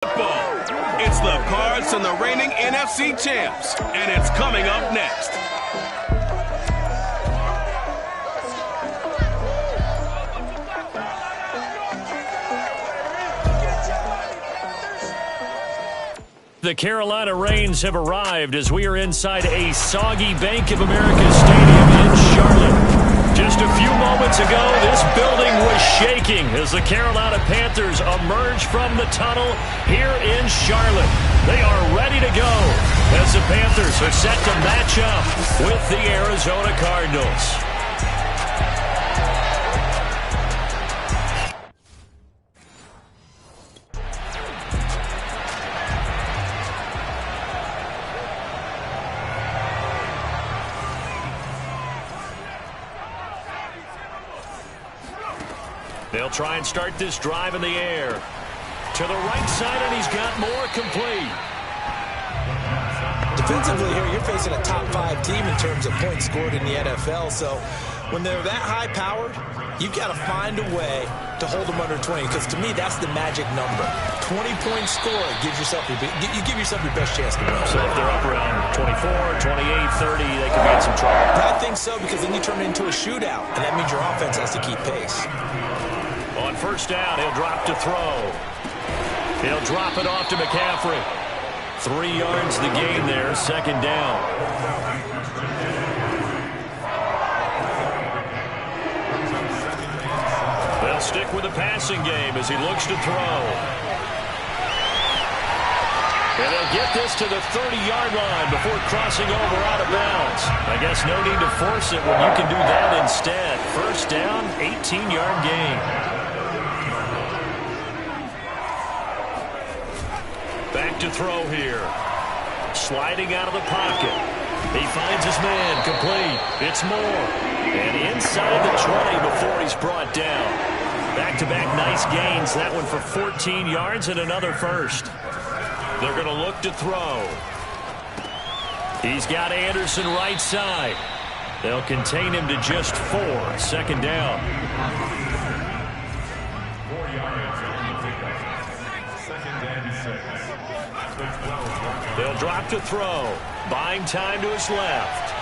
Football. It's the Cards and the reigning NFC champs, and it's coming up next. The Carolina Rains have arrived as we are inside a soggy Bank of America Stadium in Charlotte. Just a few moments ago, this building was shaking as the Carolina Panthers emerge from the tunnel here in Charlotte. They are ready to go as the Panthers are set to match up with the Arizona Cardinals. They'll try and start this drive in the air. To the right side, and he's got more complete. Defensively here, you're facing a top-5 team in terms of points scored in the NFL. So when they're that high-powered, you've got to find a way to hold them under 20. Because to me, that's the magic number. 20-point score gives yourself you give yourself your best chance to win. So if they're up around 24, 28, 30, they could be in some trouble. I think so, because then you turn it into a shootout, and that means your offense has to keep pace. On first down, he'll drop to throw. He'll drop it off to McCaffrey. 3 yards the gain there, second down. They'll stick with the passing game as he looks to throw. And they'll get this to the 30-yard line before crossing over out of bounds. I guess no need to force it when you can do that instead. First down, 18-yard gain. Back to throw here. Sliding out of the pocket. He finds his man, complete. It's Moore. And inside the 20 before he's brought down. Back-to-back nice gains. That one for 14 yards and another first. They're going to look to throw. He's got Anderson right side. They'll contain him to just 4. Second down. 4 yards. Second and 6. They'll drop to throw. Buying time to his left.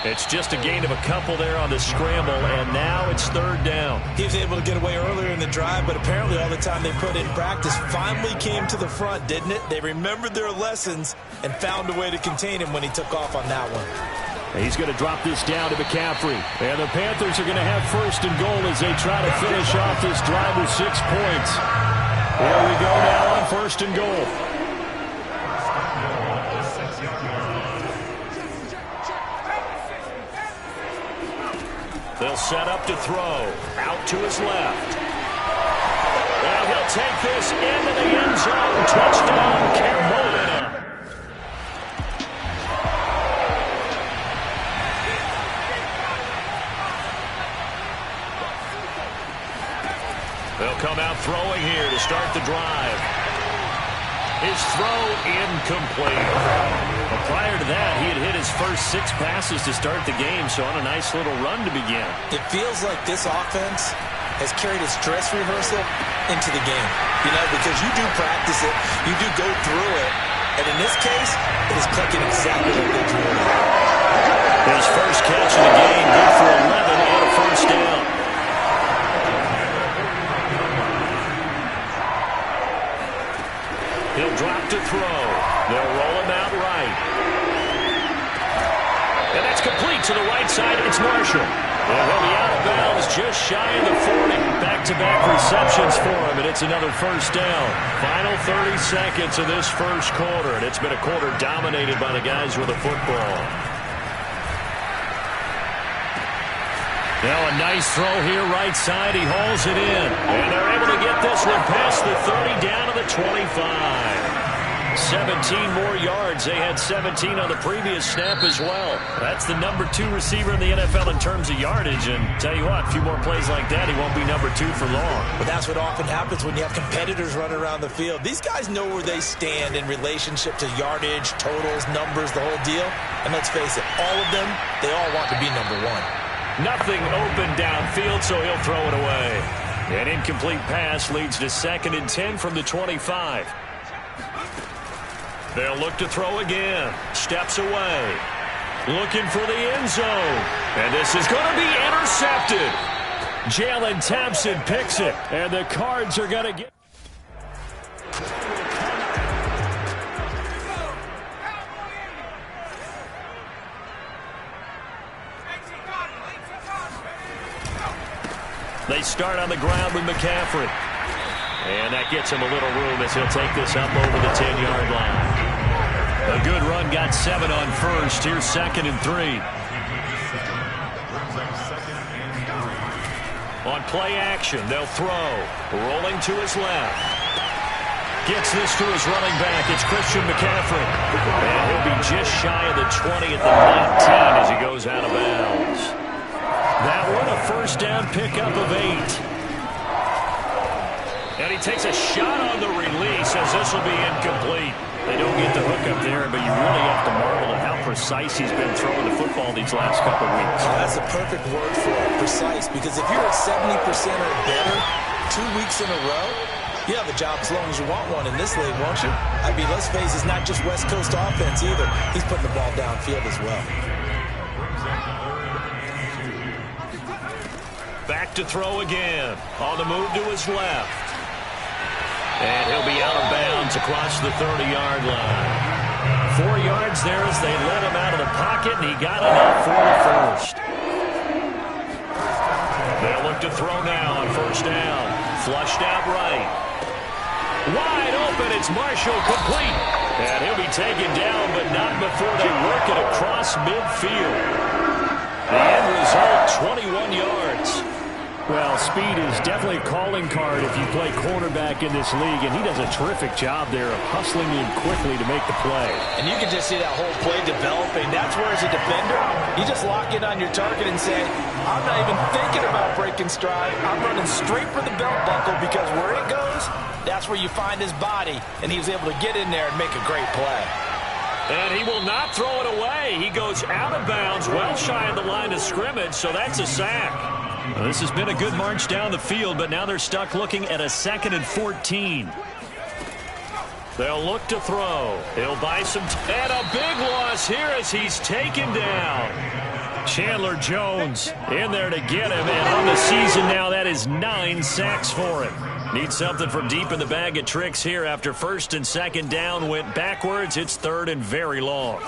It's just a gain of a couple there on the scramble, and now it's third down. He was able to get away earlier in the drive, but apparently all the time they put in practice finally came to the front, didn't it? They remembered their lessons and found a way to contain him when he took off on that one. He's going to drop this down to McCaffrey. And the Panthers are going to have first and goal as they try to finish off this drive with 6 points. Here we go now on first and goal. They'll set up to throw. Out to his left. And he'll take this into the end zone. Touchdown, Carolina. They'll come out throwing here to start the drive. His throw incomplete. Well, prior to that, he had hit his first 6 passes to start the game, so on a nice little run to begin. It feels like this offense has carried its dress rehearsal into the game. You know, because you do practice it, you do go through it, and in this case, it is clicking exactly like they drew it up. His first catch of the game, good for 11 and a first down. He'll drop to throw. They'll roll him out right. And that's complete to the right side. It's Marshall. And he'll be out of bounds just shy of the 40. Back-to-back receptions for him, and it's another first down. Final 30 seconds of this first quarter, and it's been a quarter dominated by the guys with the football. Now a nice throw here right side. He hauls it in. And they're able to get this one past the 30 down to the 25. 17 more yards. They had 17 on the previous snap as well. That's the number 2 receiver in the NFL in terms of yardage. And tell you what, a few more plays like that, he won't be number 2 for long. But that's what often happens when you have competitors running around the field. These guys know where they stand in relationship to yardage, totals, numbers, the whole deal. And let's face it, all of them, they all want to be number 1. Nothing open downfield, so he'll throw it away. An incomplete pass leads to 2nd and 10 from the 25. They'll look to throw again. Steps away. Looking for the end zone. And this is going to be intercepted. Jalen Thompson picks it. And the Cards are going to get... They start on the ground with McCaffrey. And that gets him a little room as he'll take this up over the 10-yard line. A good run, got 7 on first. Here's 2nd and 3. On play action, they'll throw. Rolling to his left. Gets this to his running back. It's Christian McCaffrey. And he'll be just shy of the 20 at the 19 as he goes out of bounds. That one a first down pickup of 8. And he takes a shot on the release as this will be incomplete. They don't get the hook up there, but you really have to marvel at how precise he's been throwing the football these last couple of weeks. That's a perfect word for it, precise, because if you're at 70% or better 2 weeks in a row, you have a job as long as you want one in this league, won't you? I mean, let's face it, it's not just West Coast offense either. He's putting the ball downfield as well. Back to throw again. On the move to his left. And he'll be out of bounds across the 30-yard line. 4 yards there as they let him out of the pocket, and he got enough for the first. They'll look to throw now on first down. Flushed out right. Wide open, it's Marshall complete. And he'll be taken down, but not before they work it across midfield. The end result, 21 yards. Well, speed is definitely a calling card if you play cornerback in this league, and he does a terrific job there of hustling in quickly to make the play. And you can just see that whole play developing. That's where, as a defender, you just lock in on your target and say, I'm not even thinking about breaking stride. I'm running straight for the belt buckle, because where it goes, that's where you find his body, and he was able to get in there and make a great play. And he will not throw it away. He goes out of bounds, well shy of the line of scrimmage, so that's a sack. Well, this has been a good march down the field, but now they're stuck looking at a 2nd and 14. They'll look to throw. He'll buy some and a big loss here as he's taken down. Chandler Jones in there to get him, and on the season now, that is 9 sacks for him. Needs something from deep in the bag of tricks here after 1st and 2nd down went backwards. It's 3rd and very long.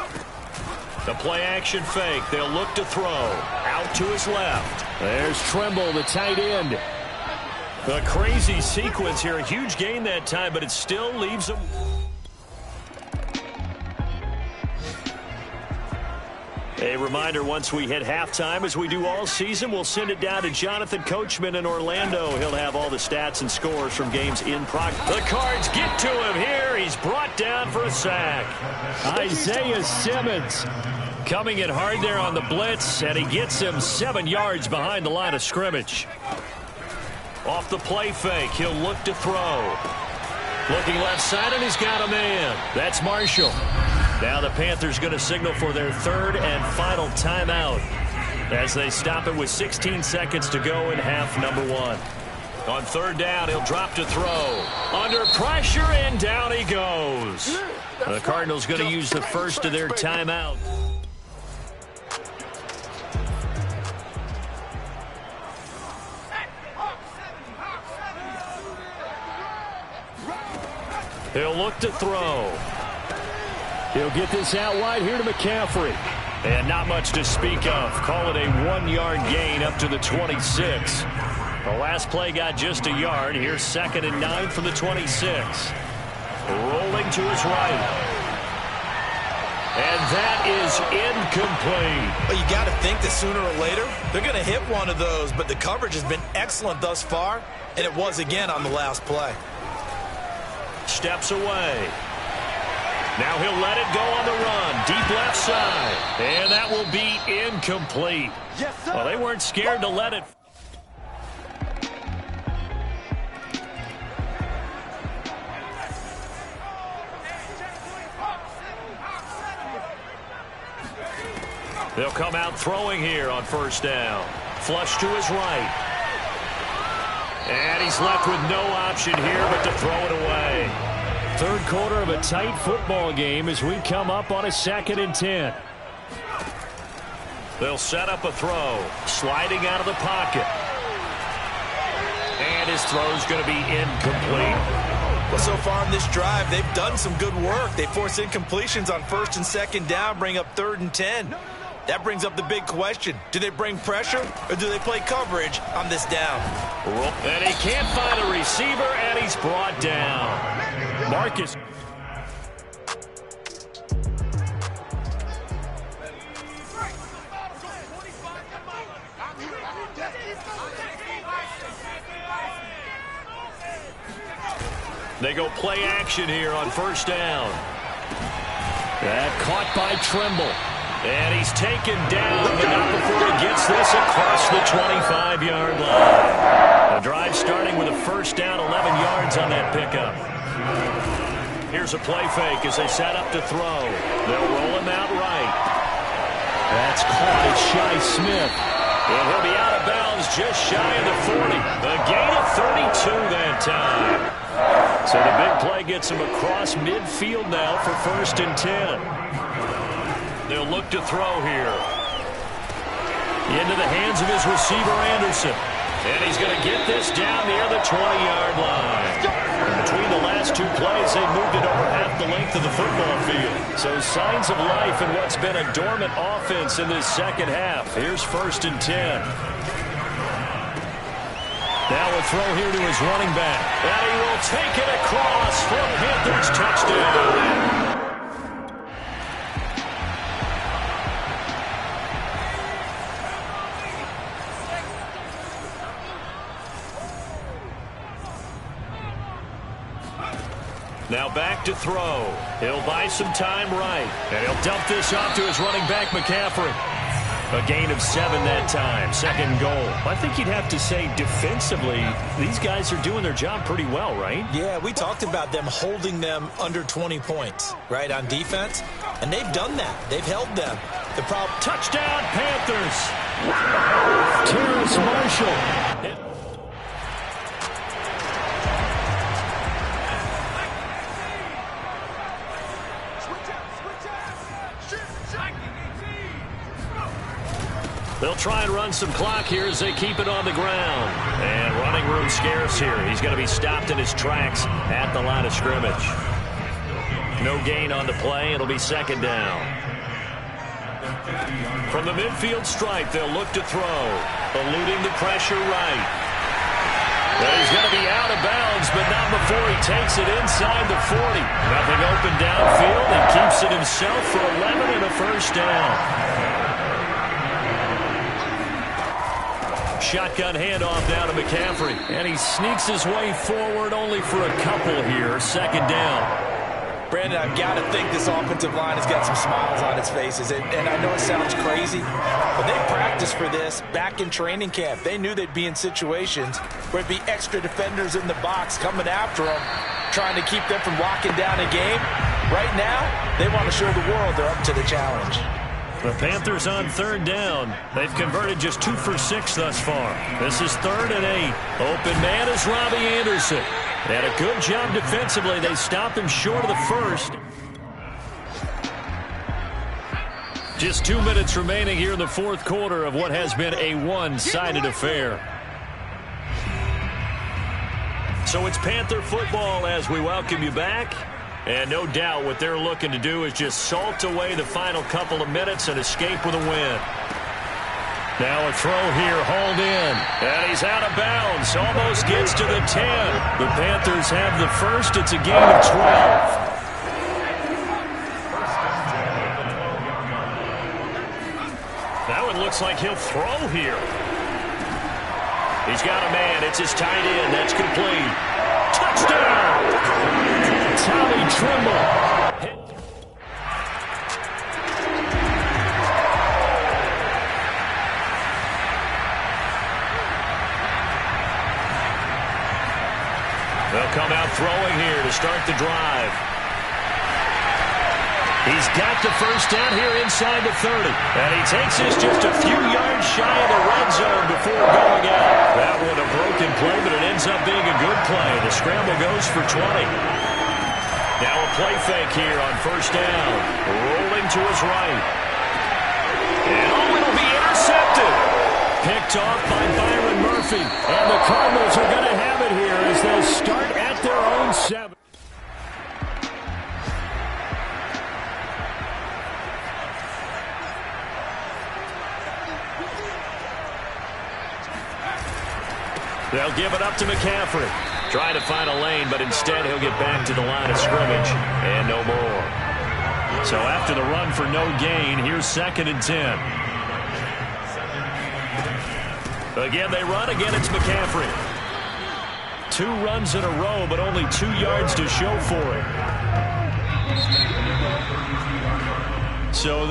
The play action fake. They'll look to throw. Out to his left. There's Tremble, the tight end. A crazy sequence here. A huge gain that time, but it still leaves him. A reminder, once we hit halftime, as we do all season, we'll send it down to Jonathan Coachman in Orlando. He'll have all the stats and scores from games in progress. The Cards get to him here. He's brought down for a sack. Isaiah Simmons coming in hard there on the blitz, and he gets him 7 yards behind the line of scrimmage. Off the play fake, he'll look to throw. Looking left side, and he's got a man. That's Marshall. Now the Panthers going to signal for their 3rd and final timeout as they stop it with 16 seconds to go in half number 1. On 3rd down, he'll drop to throw. Under pressure, and down he goes. The Cardinals going to use the first of their timeout. He'll look to throw. He'll get this out wide here to McCaffrey. And not much to speak of. Call it a 1-yard gain up to the 26. The last play got just a yard. Here's 2nd and 9 from the 26. Rolling to his right. And that is incomplete. Well, you got to think that sooner or later, they're going to hit one of those, but the coverage has been excellent thus far, and it was again on the last play. Steps away. Now he'll let it go on the run. Deep left side. And that will be incomplete. Yes, sir. Well, they weren't scared to let it. They'll come out throwing here on 1st down. Flush to his right. And And he's left with no option here but to throw it away. Third quarter of a tight football game as we come up on a 2nd and 10. They'll set up a throw. Sliding out of the pocket. And his throw's going to be incomplete. Well, so far in this drive, they've done some good work. They force incompletions on 1st and 2nd down, bring up 3rd and 10. That brings up the big question. Do they bring pressure or do they play coverage on this down? And he can't find a receiver, and he's brought down. Marcus. They go play action here on 1st down. That caught by Trimble. And he's taken down, but not before he gets this across the 25-yard line. The drive starting with a 1st down, 11 yards on that pickup. Here's a play fake as they set up to throw. They'll roll him out right. That's caught at Shi Smith. And he'll be out of bounds just shy of the 40. A gain of 32 that time. So the big play gets him across midfield now for 1st and 10. They'll look to throw here. Into the hands of his receiver, Anderson. And he's going to get this down near the 20-yard line. Between the last two plays, they moved it over half the length of the football field. So signs of life in what's been a dormant offense in this second half. Here's 1st and 10. Now a throw here to his running back. And he will take it across for a Panthers touchdown. Now back to throw. He'll buy some time right. And he'll dump this off to his running back, McCaffrey. A gain of 7 that time. 2nd goal. I think you'd have to say defensively, these guys are doing their job pretty well, right? Yeah, we talked about them holding them under 20 points, right, on defense. And they've done that. They've held them. The problem... Touchdown, Panthers! Terrace Marshall. They'll try and run some clock here as they keep it on the ground. And running room scarce here. He's going to be stopped in his tracks at the line of scrimmage. No gain on the play. It'll be 2nd down. From the midfield stripe, they'll look to throw. Eluding the pressure right. Well, he's going to be out of bounds, but not before he takes it inside the 40. Nothing open downfield. He keeps it himself for 11 and a 1st down. Shotgun handoff now to McCaffrey. And he sneaks his way forward only for a couple here. 2nd down. Brandon, I've got to think this offensive line has got some smiles on its faces. And I know it sounds crazy, but they practiced for this back in training camp. They knew they'd be in situations where it'd be extra defenders in the box coming after them, trying to keep them from locking down a game. Right now, they want to show the world they're up to the challenge. The Panthers on 3rd down. They've converted just 2 for 6 thus far. This is 3rd and 8. Open man is Robbie Anderson. And a good job defensively. They stop him short of the 1st. Just 2 minutes remaining here in the 4th quarter of what has been a one-sided affair. So it's Panther football as we welcome you back. And no doubt what they're looking to do is just salt away the final couple of minutes and escape with a win. Now a throw here, hauled in. And he's out of bounds. Almost gets to the 10. The Panthers have the first. It's a gain of 12. That one looks like he'll throw here. He's got a man. It's his tight end. That's complete. Touchdown! Tommy Trimble. They'll come out throwing here to start the drive. He's got the first down here inside the 30. And he takes this just a few yards shy of the red zone before going out. That one a broken play, but it ends up being a good play. The scramble goes for 20. Now a play fake here on first down. Rolling to his right. And it'll be intercepted. Picked off by Byron Murphy. And the Cardinals are going to have it here as they'll start at their own 7. They'll give it up to McCaffrey. Trying to find a lane, but instead he'll get back to the line of scrimmage. And no more. So after the run for no gain, here's 2nd and 10. Again, they run. Again, it's McCaffrey. 2 runs in a row, but only 2 yards to show for it. So this